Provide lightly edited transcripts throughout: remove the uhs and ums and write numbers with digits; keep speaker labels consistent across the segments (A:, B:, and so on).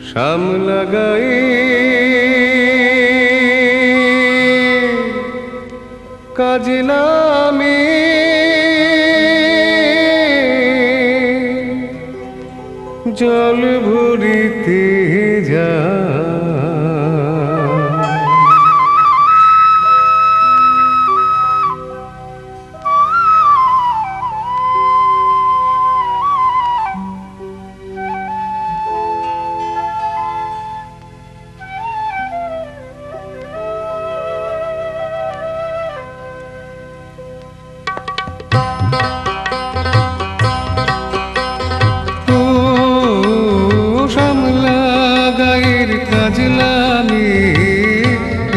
A: শ্যামলা গায়ে কাজলামে জল ভরিতে যা কাজলামে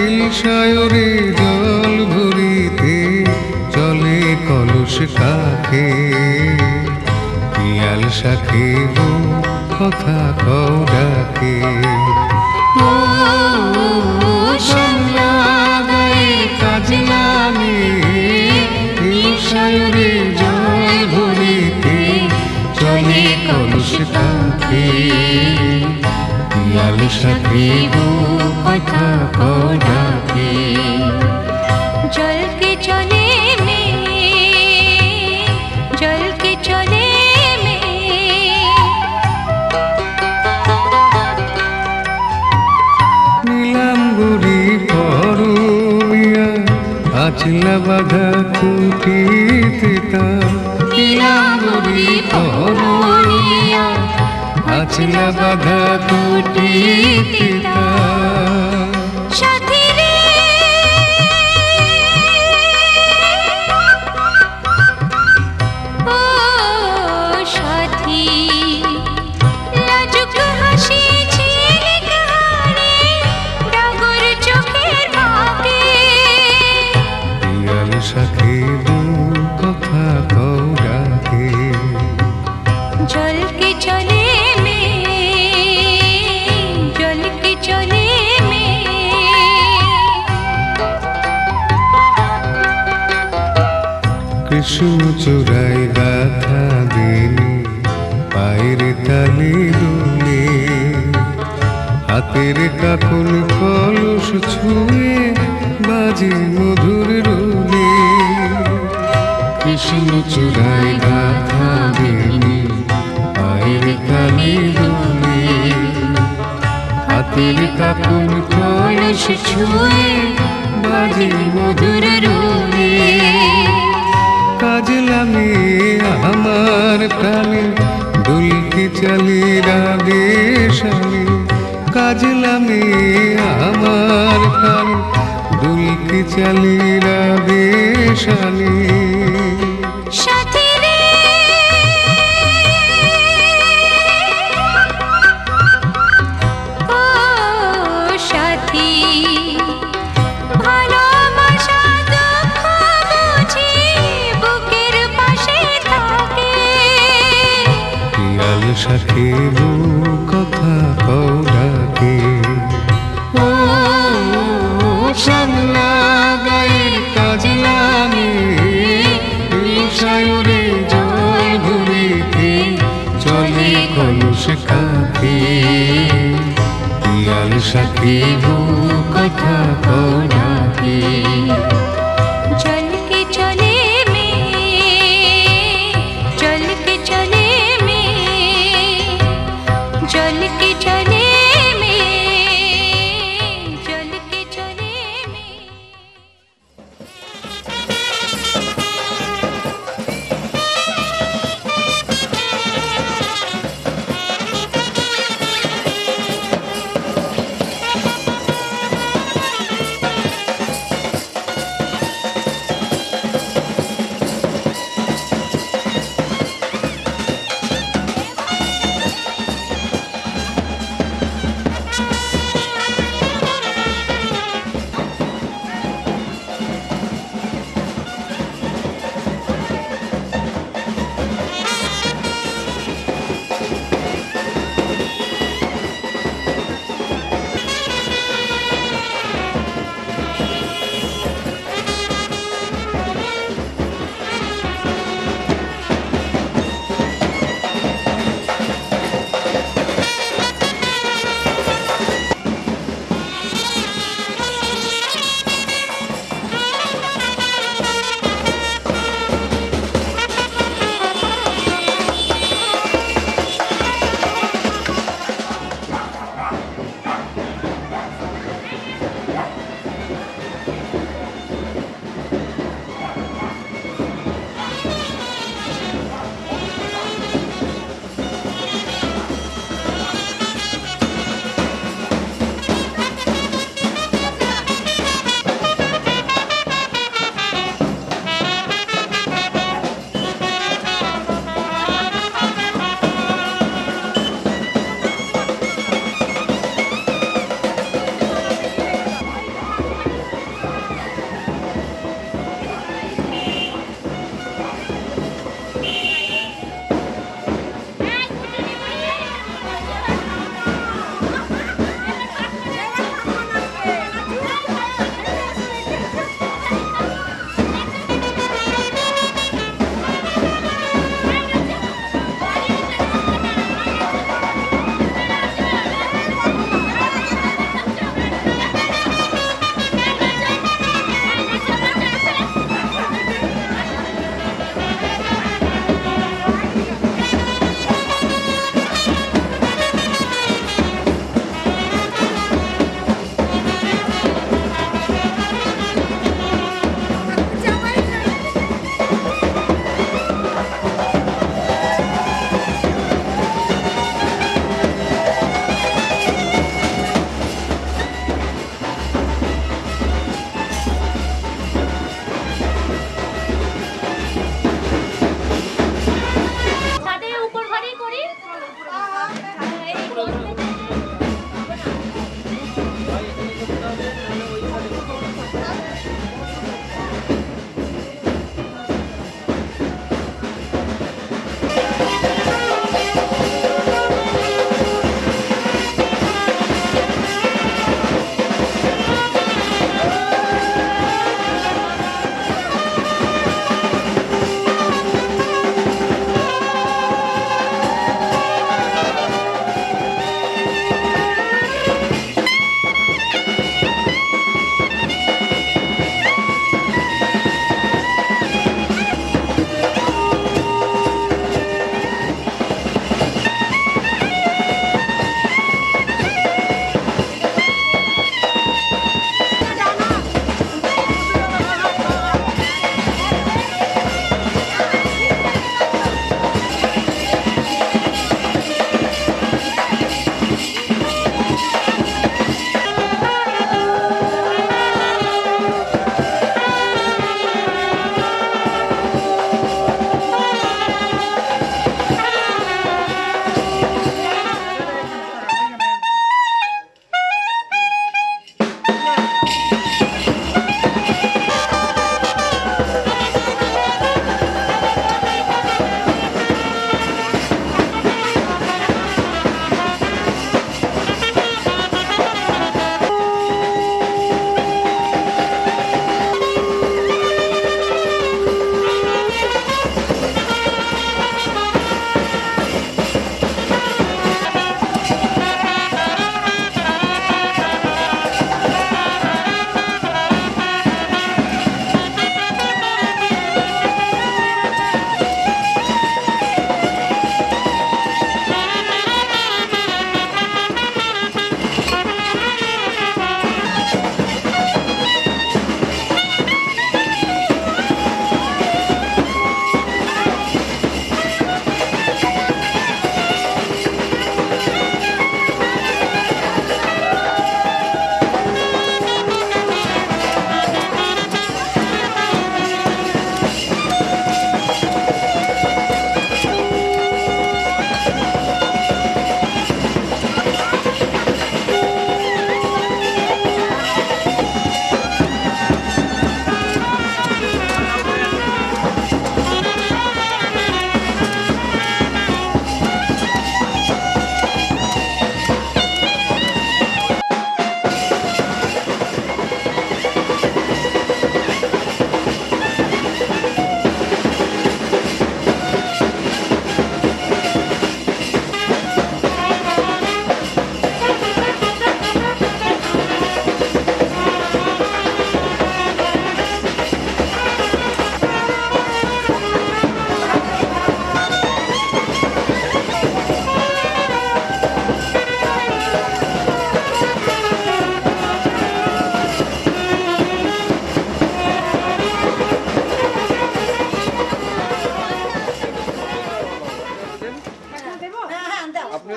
A: ইলশায়রে জল ভরিতে চলে কলস কাখে পিয়াল শাখে কথা কও ডাকে কাজলামে ইলশায়রে জল ভরিতে চলে কলস কাখে পিয়াল শাখে কথা কও ডাকে
B: জল কে চলে মে জল কে চলে মে
A: নীলাম্বরী পরমিয়া আচলা বাঁধা খুঁটিতে তা
B: নীলাম্বরী পরমিয়া
A: আচলা বাঁধা খুঁটিতে তা
B: সাথী রে ও সাথী লাজুক হাসি ঝিলিক হাড়ে ডাগর চোখের ভাগে
A: পিয়াল শাখে কথা কও ডাকে
B: জল কে চলে মে জল কে চলে মে
A: কৃষ্ণ চূড়ায় গাথা দিনি পায়ের তালে দোলে হাতের কাকন কলস ছুঁয়ে বাজে মধুর রোলে কৃষ্ণ চূড়ায় গাথা দিনি পায়ের তালে দোলে হাতের কাকন কলস ছুঁয়ে বাজে মধুর রোলে কাজলামে আমার প্রাণে দুলকি চলে রাগে শালে কাজলামে আমার প্রাণে দুলকি চলে রাগে শালে
B: সাথী রে ও সাথী ভালোবাসা দুঃখ বুঝি বুকের পাশে থাকে
A: পিয়াল শাখে কথা কও ডাকে ও শ্যামলা গায়ে কাজলামে ইলশায়রে জল ভরিতে চলে কলস কাখে পিয়াল শাখে কথা কও ডাকে
B: জল কে চলে মে জল কে চলে মে জল কে চলে মে জল কে চলে মে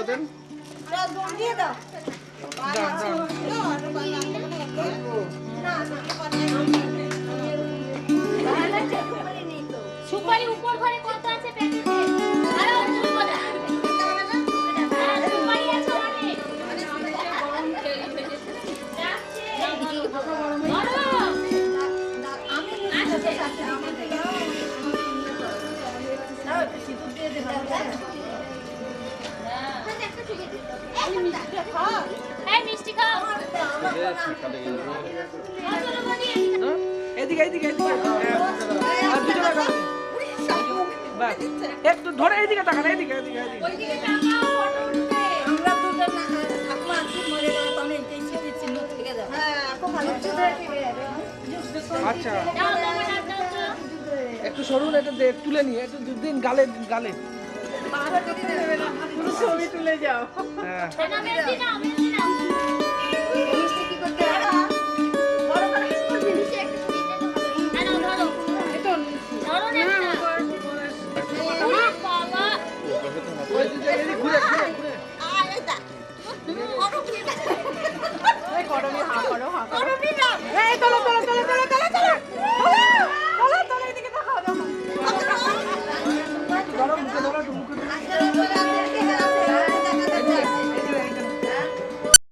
C: দেন।
B: সুপারি উপর ঘরে কত আছে প্যাকেটে? আরে সুপারি আছে অনেক। মিষ্টি খাও।
D: এদিকে এদিকে এদিকে আর দুজনে খাও। বাস একটু ধরে এদিকে তাকান, এদিকে এদিকে এদিকে।
B: ওইদিকে তাকাও, ফটো উঠবে।
E: আমরা দুজন ঠাকুমা আছি মরে গেল তখন এই স্মৃতির চিহ্ন থেকে যাবে। হ্যাঁ খুব ভালো
D: আচ্ছা
B: দাও তোমার দাও তো।
D: একটু সরুন, এটা তুলে নিয়ে একটু দিন গালে গালে।
E: ছবি তুলে যাও।
D: হ্যাঁ
B: না মেহেদি না মেহেদি